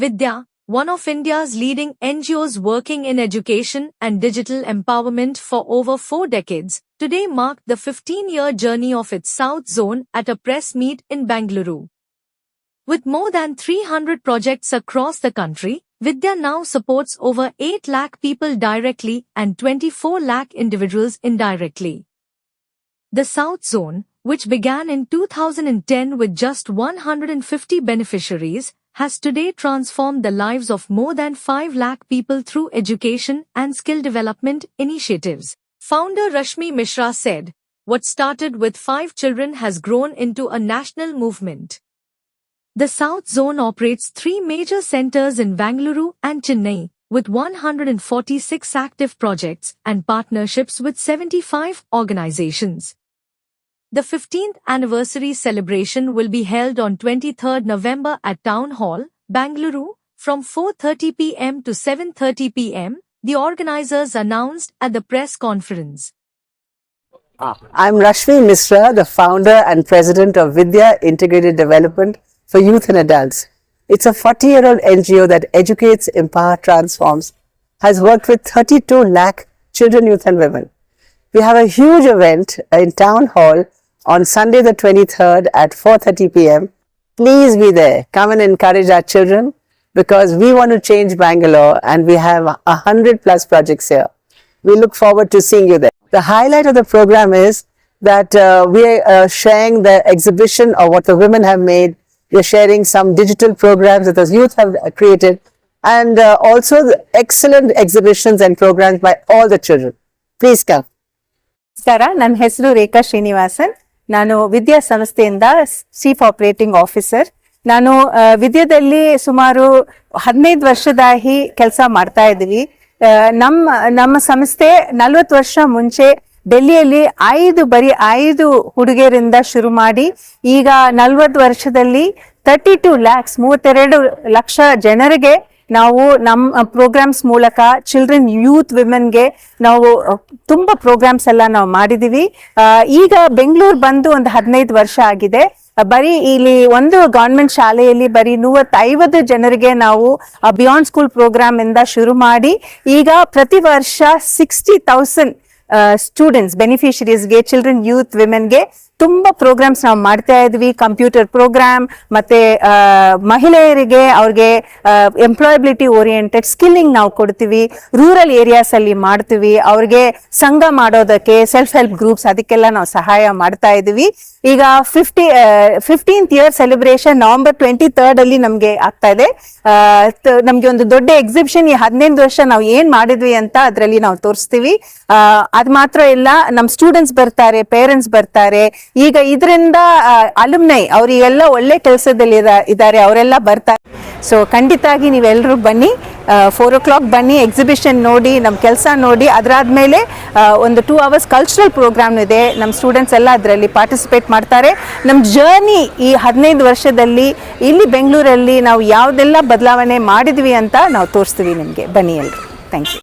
Vidya, one of India's leading NGOs working in education and digital empowerment for over 4 decades, today marked the 15-year journey of its South Zone at a press meet in Bengaluru. With more than 300 projects across the country, Vidya now supports over 8 lakh people directly and 24 lakh individuals indirectly. The South Zone, which began in 2010 with just 150 beneficiaries, has today transformed the lives of more than 5 lakh people through education and skill development initiatives. Founder Rashmi Mishra said, "What started with 5 children has grown into a national movement." The South Zone operates 3 major centers in Bengaluru and Chennai, with 146 active projects and partnerships with 75 organizations. The 15th anniversary celebration will be held on 23rd November at Town Hall, Bengaluru, from 4:30 p.m. to 7:30 p.m., the organizers announced at the press conference. I'm Rashmi Mishra, the founder and president of Vidya Integrated Development for Youth and Adults. It's a 40-year-old NGO that educates, empowers, transforms, has worked with 32 lakh children, youth and women. We have a huge event in Town Hall on Sunday the 23rd at 4:30 p.m. Please be there. Come and encourage our children because we want to change Bangalore and we have 100 plus projects here. We look forward to seeing you there. The highlight of the program is that we are sharing the exhibition of what the women have made. We are sharing some digital programs that the youth have created and also the excellent exhibitions and programs by all the children. Please come. ನಮಸ್ಕಾರ, ನನ್ನ ಹೆಸರು ರೇಖಾ ಶ್ರೀನಿವಾಸನ್. ನಾನು ವಿದ್ಯಾ ಸಂಸ್ಥೆಯಿಂದ chief operating officer. ನಾನು ವಿದ್ಯಾದಲ್ಲಿ ಸುಮಾರು 15 ವರ್ಷದಾಗಿ ಕೆಲಸ ಮಾಡ್ತಾ ಇದ್ದೀವಿ. ನಮ್ಮ ಸಂಸ್ಥೆ 40 ವರ್ಷ ಮುಂಚೆ ಡೆಲ್ಲಿಯಲ್ಲಿ 5 ಹುಡುಗಿಯರಿಂದ ಶುರು ಮಾಡಿ ಈಗ 40 ವರ್ಷದಲ್ಲಿ 32 ಲಕ್ಷ ಜನರಿಗೆ ನಾವು ನಮ್ಮ ಪ್ರೋಗ್ರಾಮ್ಸ್ ಮೂಲಕ ಚಿಲ್ಡ್ರನ್ ಯೂತ್ ವಿಮೆನ್ಗೆ ನಾವು ತುಂಬಾ ಪ್ರೋಗ್ರಾಮ್ಸ್ ಎಲ್ಲ ನಾವು ಮಾಡಿದೀವಿ. ಈಗ ಬೆಂಗಳೂರು ಬಂದು ಒಂದು 15 ವರ್ಷ ಆಗಿದೆ. ಬರೀ ಇಲ್ಲಿ ಒಂದು ಗವರ್ಮೆಂಟ್ ಶಾಲೆಯಲ್ಲಿ ಬರೀ 150 ಜನರಿಗೆ ನಾವು ಬಿಯಾಂಡ್ ಸ್ಕೂಲ್ ಪ್ರೋಗ್ರಾಮ್ ಇಂದ ಶುರು ಮಾಡಿ ಈಗ ಪ್ರತಿ ವರ್ಷ 60,000 ಸ್ಟೂಡೆಂಟ್ಸ್ ಬೆನಿಫಿಷರೀಸ್ಗೆ ಚಿಲ್ಡ್ರನ್ ಯೂತ್ ವಿಮೆನ್ಗೆ ತುಂಬಾ ಪ್ರೋಗ್ರಾಮ್ಸ್ ನಾವು ಮಾಡ್ತಾ ಇದ್ವಿ. ಕಂಪ್ಯೂಟರ್ ಪ್ರೋಗ್ರಾಮ್ ಮತ್ತೆ ಮಹಿಳೆಯರಿಗೆ ಅವ್ರಿಗೆ ಎಂಪ್ಲಾಯಬಿಲಿಟಿ ಓರಿಯೆಂಟೆಡ್ ಸ್ಕಿಲ್ಲಿಂಗ್ ನಾವು ಕೊಡ್ತೀವಿ. ರೂರಲ್ ಏರಿಯಾಸ್ ಅಲ್ಲಿ ಮಾಡ್ತೀವಿ. ಅವ್ರಿಗೆ ಸಂಘ ಮಾಡೋದಕ್ಕೆ ಸೆಲ್ಫ್ ಹೆಲ್ಪ್ ಗ್ರೂಪ್ಸ್ ಅದಕ್ಕೆಲ್ಲ ನಾವು ಸಹಾಯ ಮಾಡ್ತಾ ಇದೀವಿ. ಈಗ 15th year celebration November 23rd ಅಲ್ಲಿ ನಮ್ಗೆ ಆಗ್ತಾ ಇದೆ. ನಮ್ಗೆ ಒಂದು ದೊಡ್ಡ ಎಕ್ಸಿಬಿಷನ್ ಈ 15 ವರ್ಷ ನಾವು ಏನ್ ಮಾಡಿದ್ವಿ ಅಂತ ಅದ್ರಲ್ಲಿ ನಾವು ತೋರಿಸ್ತೀವಿ. ಅದ್ ಮಾತ್ರ ಇಲ್ಲ, ನಮ್ ಸ್ಟೂಡೆಂಟ್ಸ್ ಬರ್ತಾರೆ, ಪೇರೆಂಟ್ಸ್ ಬರ್ತಾರೆ. ಈಗ ಇದರಿಂದ ಅಲುಮ್ನೈ ಅವರಿಗೆಲ್ಲ ಒಳ್ಳೆ ಕೆಲಸದಲ್ಲಿ ಇದ್ದಾರೆ, ಅವರೆಲ್ಲ ಬರ್ತಾರೆ. ಸೊ ಖಂಡಿತಾಗಿ ನೀವೆಲ್ಲರೂ ಬನ್ನಿ, 4 o'clock ಬನ್ನಿ, ಎಕ್ಸಿಬಿಷನ್ ನೋಡಿ, ನಮ್ಮ ಕೆಲಸ ನೋಡಿ. ಅದಾದ್ಮೇಲೆ ಒಂದು 2 hours ಕಲ್ಚರಲ್ ಪ್ರೋಗ್ರಾಮ್ ಇದೆ. ನಮ್ಮ ಸ್ಟೂಡೆಂಟ್ಸ್ ಎಲ್ಲ ಅದರಲ್ಲಿ ಪಾರ್ಟಿಸಿಪೇಟ್ ಮಾಡ್ತಾರೆ. ನಮ್ಮ ಜರ್ನಿ ಈ 15 ವರ್ಷದಲ್ಲಿ ಇಲ್ಲಿ ಬೆಂಗಳೂರಲ್ಲಿ ನಾವು ಯಾವುದೆಲ್ಲ ಬದಲಾವಣೆ ಮಾಡಿದ್ವಿ ಅಂತ ನಾವು ತೋರಿಸ್ತೀವಿ ನಿಮಗೆ. ಬನ್ನಿ ಎಲ್ಲರೂ. Thank you.